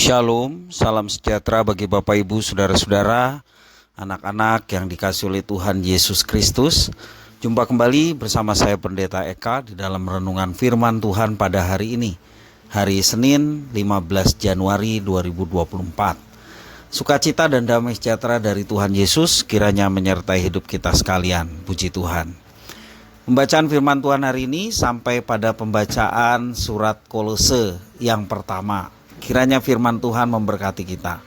Shalom, salam sejahtera bagi Bapak Ibu, Saudara-saudara, anak-anak yang dikasihi oleh Tuhan Yesus Kristus. Jumpa kembali bersama saya Pendeta Eka di dalam renungan firman Tuhan pada hari ini, hari Senin 15 Januari 2024. Sukacita dan damai sejahtera dari Tuhan Yesus kiranya menyertai hidup kita sekalian. Puji Tuhan. Pembacaan firman Tuhan hari ini sampai pada pembacaan surat Kolose yang pertama. Kiranya firman Tuhan memberkati kita.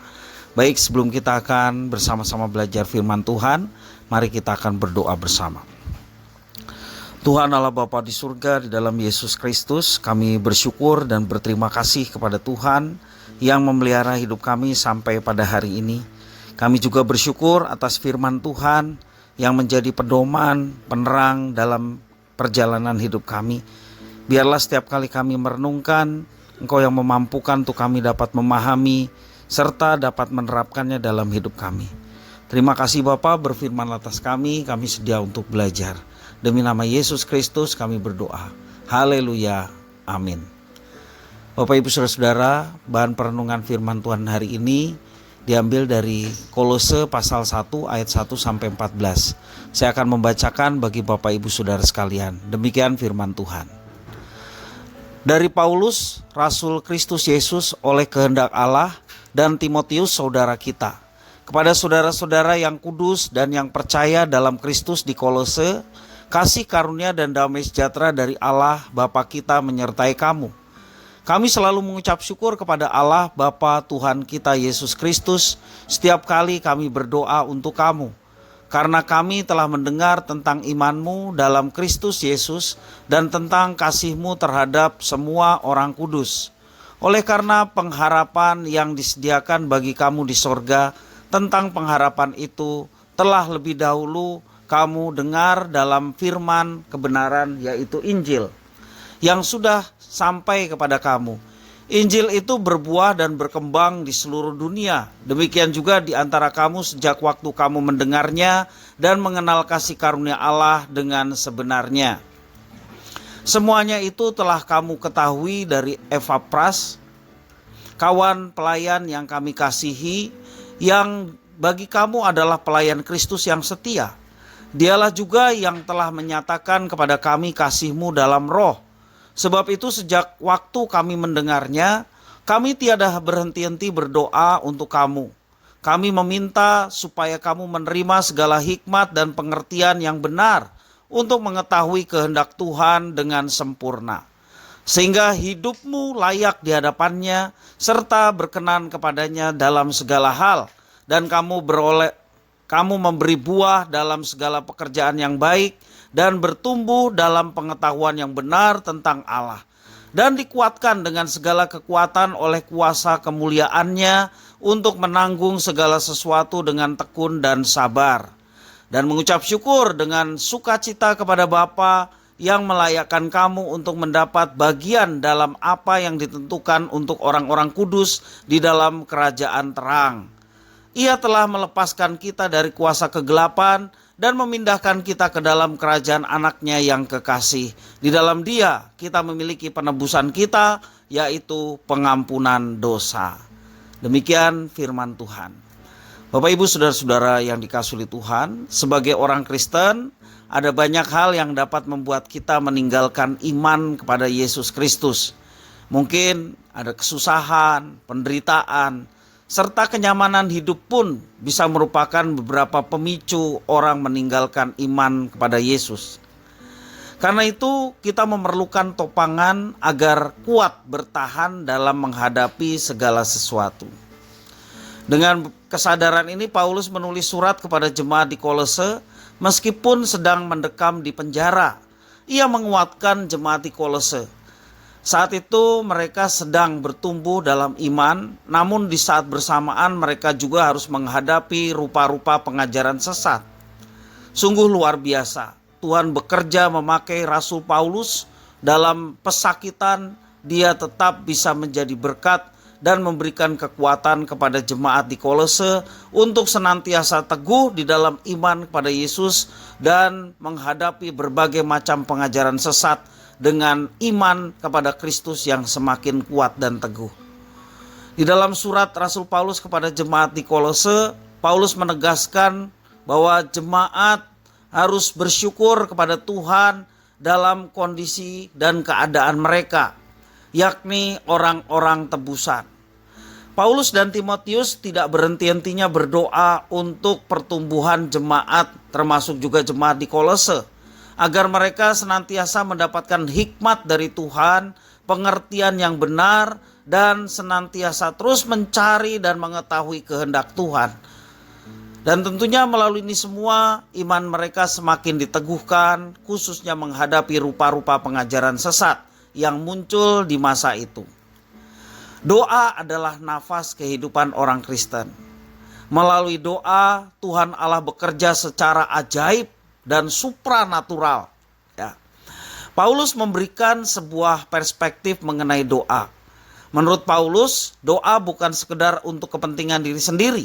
Baik, sebelum kita akan bersama-sama belajar firman Tuhan, mari kita akan berdoa bersama. Tuhan Allah Bapa di surga, di dalam Yesus Kristus, kami bersyukur dan berterima kasih kepada Tuhan yang memelihara hidup kami sampai pada hari ini. Kami juga bersyukur atas firman Tuhan yang menjadi pedoman, penerang dalam perjalanan hidup kami. Biarlah setiap kali kami merenungkan, Engkau yang memampukan untuk kami dapat memahami serta dapat menerapkannya dalam hidup kami. Terima kasih Bapa, berfirman atas kami sedia untuk belajar. Demi nama Yesus Kristus kami berdoa. Haleluya, amin. Bapak Ibu Saudara-saudara, bahan perenungan firman Tuhan hari ini diambil dari Kolose pasal 1 ayat 1 sampai 14. Saya akan membacakan bagi Bapak Ibu Saudara sekalian. Demikian firman Tuhan. Dari Paulus, Rasul Kristus Yesus oleh kehendak Allah, dan Timotius saudara kita, kepada saudara-saudara yang kudus dan yang percaya dalam Kristus di Kolose, kasih karunia dan damai sejahtera dari Allah Bapa kita menyertai kamu. Kami selalu mengucap syukur kepada Allah Bapa Tuhan kita Yesus Kristus setiap kali kami berdoa untuk kamu, karena kami telah mendengar tentang imanmu dalam Kristus Yesus dan tentang kasihmu terhadap semua orang kudus. Oleh karena pengharapan yang disediakan bagi kamu di sorga, tentang pengharapan itu telah lebih dahulu kamu dengar dalam firman kebenaran, yaitu Injil, yang sudah sampai kepada kamu. Injil itu berbuah dan berkembang di seluruh dunia. Demikian juga di antara kamu sejak waktu kamu mendengarnya dan mengenal kasih karunia Allah dengan sebenarnya. Semuanya itu telah kamu ketahui dari Epafras, kawan pelayan yang kami kasihi, yang bagi kamu adalah pelayan Kristus yang setia. Dialah juga yang telah menyatakan kepada kami kasihmu dalam roh. Sebab itu sejak waktu kami mendengarnya, kami tiada berhenti-henti berdoa untuk kamu. Kami meminta supaya kamu menerima segala hikmat dan pengertian yang benar untuk mengetahui kehendak Tuhan dengan sempurna, sehingga hidupmu layak di hadapannya serta berkenan kepadanya dalam segala hal, dan kamu memberi buah dalam segala pekerjaan yang baik dan bertumbuh dalam pengetahuan yang benar tentang Allah, dan dikuatkan dengan segala kekuatan oleh kuasa kemuliaannya untuk menanggung segala sesuatu dengan tekun dan sabar, dan mengucap syukur dengan sukacita kepada Bapa yang melayakkan kamu untuk mendapat bagian dalam apa yang ditentukan untuk orang-orang kudus di dalam kerajaan terang. Ia telah melepaskan kita dari kuasa kegelapan dan memindahkan kita ke dalam kerajaan anaknya yang kekasih. Di dalam Dia kita memiliki penebusan kita, yaitu pengampunan dosa. Demikian firman Tuhan. Bapak Ibu Saudara-saudara yang dikasihi Tuhan, sebagai orang Kristen ada banyak hal yang dapat membuat kita meninggalkan iman kepada Yesus Kristus. Mungkin ada kesusahan, penderitaan, serta kenyamanan hidup pun bisa merupakan beberapa pemicu orang meninggalkan iman kepada Yesus. Karena itu kita memerlukan topangan agar kuat bertahan dalam menghadapi segala sesuatu. Dengan kesadaran ini Paulus menulis surat kepada jemaat di Kolose meskipun sedang mendekam di penjara. Ia menguatkan jemaat di Kolose. Saat itu mereka sedang bertumbuh dalam iman, namun di saat bersamaan mereka juga harus menghadapi rupa-rupa pengajaran sesat. Sungguh luar biasa, Tuhan bekerja memakai Rasul Paulus dalam pesakitan. Dia tetap bisa menjadi berkat dan memberikan kekuatan kepada jemaat di Kolose untuk senantiasa teguh di dalam iman kepada Yesus dan menghadapi berbagai macam pengajaran sesat dengan iman kepada Kristus yang semakin kuat dan teguh. Di dalam surat Rasul Paulus kepada jemaat di Kolose, Paulus menegaskan bahwa jemaat harus bersyukur kepada Tuhan dalam kondisi dan keadaan mereka, yakni orang-orang tebusan. Paulus dan Timotius tidak berhenti-hentinya berdoa untuk pertumbuhan jemaat, termasuk juga jemaat di Kolose, agar mereka senantiasa mendapatkan hikmat dari Tuhan, pengertian yang benar, dan senantiasa terus mencari dan mengetahui kehendak Tuhan. Dan tentunya melalui ini semua iman mereka semakin diteguhkan, khususnya menghadapi rupa-rupa pengajaran sesat yang muncul di masa itu. Doa adalah nafas kehidupan orang Kristen. Melalui doa Tuhan Allah bekerja secara ajaib dan supranatural. Ya. Paulus memberikan sebuah perspektif mengenai doa. Menurut Paulus, doa bukan sekedar untuk kepentingan diri sendiri.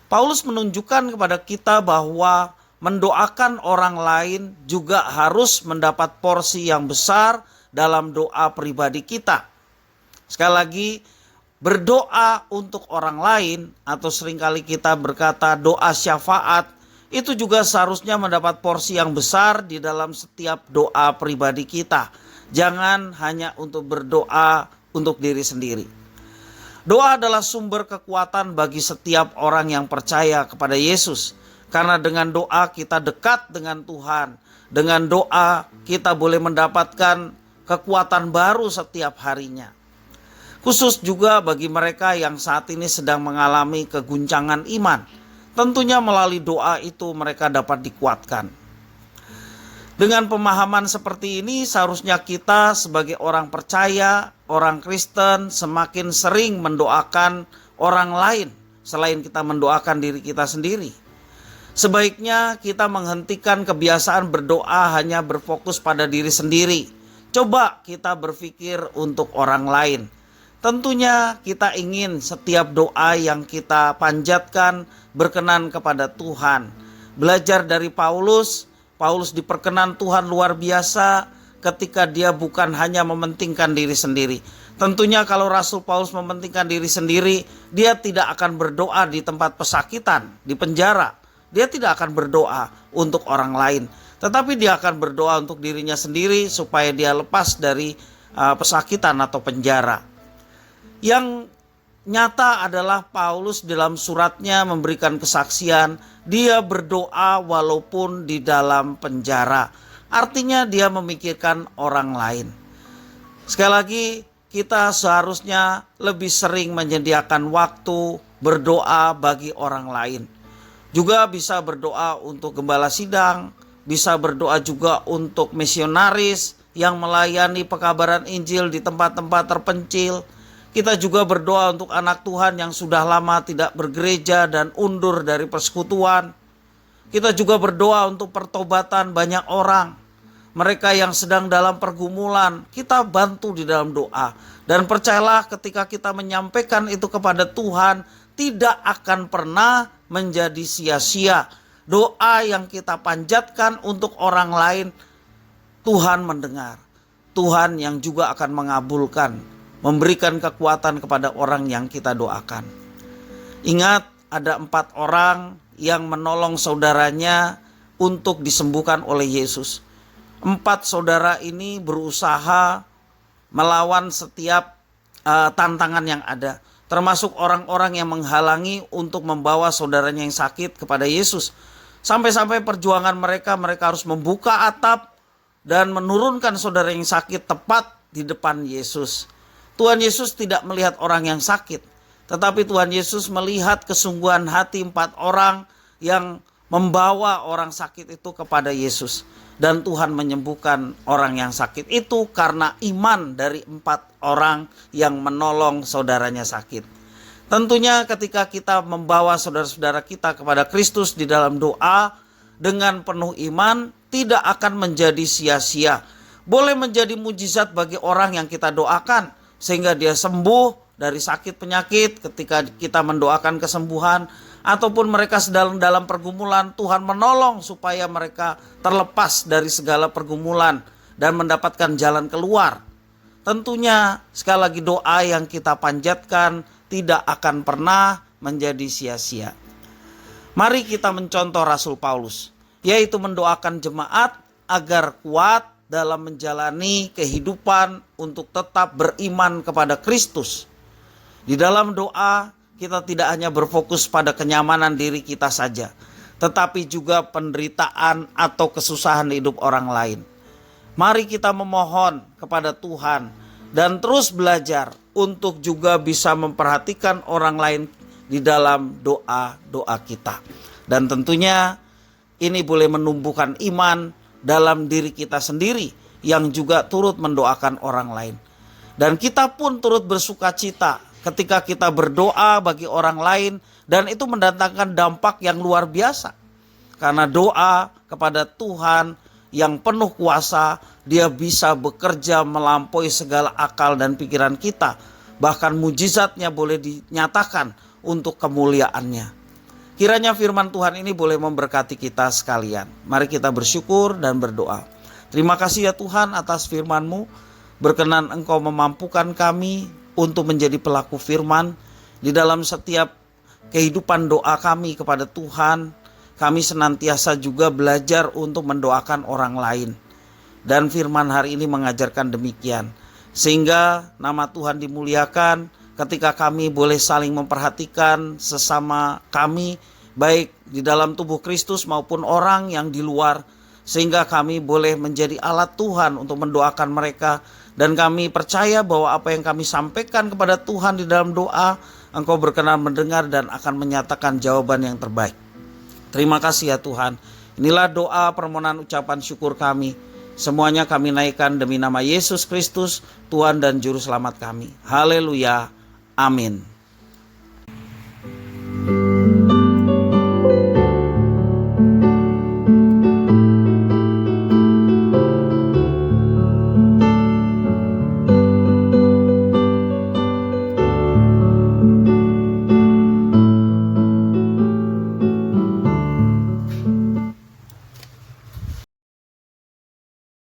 Paulus menunjukkan kepada kita bahwa mendoakan orang lain juga harus mendapat porsi yang besar dalam doa pribadi kita. Sekali lagi, berdoa untuk orang lain atau seringkali kita berkata doa syafaat, itu juga seharusnya mendapat porsi yang besar di dalam setiap doa pribadi kita. Jangan hanya untuk berdoa untuk diri sendiri. Doa adalah sumber kekuatan bagi setiap orang yang percaya kepada Yesus. Karena dengan doa kita dekat dengan Tuhan. Dengan doa kita boleh mendapatkan kekuatan baru setiap harinya. Khusus juga bagi mereka yang saat ini sedang mengalami keguncangan iman. Tentunya melalui doa itu mereka dapat dikuatkan. Dengan pemahaman seperti ini seharusnya kita sebagai orang percaya, orang Kristen semakin sering mendoakan orang lain selain kita mendoakan diri kita sendiri. Sebaiknya kita menghentikan kebiasaan berdoa hanya berfokus pada diri sendiri. Coba kita berpikir untuk orang lain. Tentunya kita ingin setiap doa yang kita panjatkan berkenan kepada Tuhan. Belajar dari Paulus diperkenan Tuhan luar biasa ketika dia bukan hanya mementingkan diri sendiri. Tentunya kalau Rasul Paulus mementingkan diri sendiri, dia tidak akan berdoa di tempat pesakitan, di penjara. Dia tidak akan berdoa untuk orang lain, tetapi dia akan berdoa untuk dirinya sendiri supaya dia lepas dari pesakitan atau penjara. Yang nyata adalah Paulus dalam suratnya memberikan kesaksian, dia berdoa walaupun di dalam penjara. Artinya dia memikirkan orang lain. Sekali lagi, kita seharusnya lebih sering menyediakan waktu berdoa bagi orang lain. Juga bisa berdoa untuk gembala sidang, bisa berdoa juga untuk misionaris yang melayani pekabaran Injil di tempat-tempat terpencil. Kita juga berdoa untuk anak Tuhan yang sudah lama tidak bergereja dan undur dari persekutuan. Kita juga berdoa untuk pertobatan banyak orang. Mereka yang sedang dalam pergumulan, kita bantu di dalam doa. Dan percayalah ketika kita menyampaikan itu kepada Tuhan, tidak akan pernah menjadi sia-sia. Doa yang kita panjatkan untuk orang lain, Tuhan mendengar. Tuhan yang juga akan mengabulkan, memberikan kekuatan kepada orang yang kita doakan. Ingat, ada 4 orang yang menolong saudaranya untuk disembuhkan oleh Yesus. 4 saudara ini berusaha melawan setiap tantangan yang ada, termasuk orang-orang yang menghalangi untuk membawa saudaranya yang sakit kepada Yesus. Sampai-sampai perjuangan mereka harus membuka atap dan menurunkan saudara yang sakit tepat di depan Yesus. Tuhan Yesus tidak melihat orang yang sakit, tetapi Tuhan Yesus melihat kesungguhan hati 4 orang yang membawa orang sakit itu kepada Yesus. Dan Tuhan menyembuhkan orang yang sakit itu karena iman dari 4 orang yang menolong saudaranya sakit. Tentunya ketika kita membawa saudara-saudara kita kepada Kristus di dalam doa dengan penuh iman, tidak akan menjadi sia-sia. Boleh menjadi mujizat bagi orang yang kita doakan, sehingga dia sembuh dari sakit penyakit ketika kita mendoakan kesembuhan. Ataupun mereka sedang dalam pergumulan, Tuhan menolong supaya mereka terlepas dari segala pergumulan dan mendapatkan jalan keluar. Tentunya sekali lagi doa yang kita panjatkan tidak akan pernah menjadi sia-sia. Mari kita mencontoh Rasul Paulus, yaitu mendoakan jemaat agar kuat dalam menjalani kehidupan untuk tetap beriman kepada Kristus. Di dalam doa kita tidak hanya berfokus pada kenyamanan diri kita saja, tetapi juga penderitaan atau kesusahan hidup orang lain. Mari kita memohon kepada Tuhan dan terus belajar untuk juga bisa memperhatikan orang lain di dalam doa-doa kita. Dan tentunya ini boleh menumbuhkan iman dalam diri kita sendiri yang juga turut mendoakan orang lain. Dan kita pun turut bersuka cita ketika kita berdoa bagi orang lain, dan itu mendatangkan dampak yang luar biasa. Karena doa kepada Tuhan yang penuh kuasa, Dia bisa bekerja melampaui segala akal dan pikiran kita. Bahkan mujizatnya boleh dinyatakan untuk kemuliaannya. Kiranya firman Tuhan ini boleh memberkati kita sekalian. Mari kita bersyukur dan berdoa. Terima kasih ya Tuhan atas firman-Mu. Berkenan Engkau memampukan kami untuk menjadi pelaku firman di dalam setiap kehidupan doa kami kepada Tuhan. Kami senantiasa juga belajar untuk mendoakan orang lain. Dan firman hari ini mengajarkan demikian. Sehingga nama Tuhan dimuliakan ketika kami boleh saling memperhatikan sesama kami, baik di dalam tubuh Kristus maupun orang yang di luar, sehingga kami boleh menjadi alat Tuhan untuk mendoakan mereka. Dan kami percaya bahwa apa yang kami sampaikan kepada Tuhan di dalam doa, Engkau berkenan mendengar dan akan menyatakan jawaban yang terbaik. Terima kasih ya Tuhan. Inilah doa permohonan ucapan syukur kami. Semuanya kami naikkan demi nama Yesus Kristus, Tuhan dan Juru Selamat kami. Haleluya. Amin.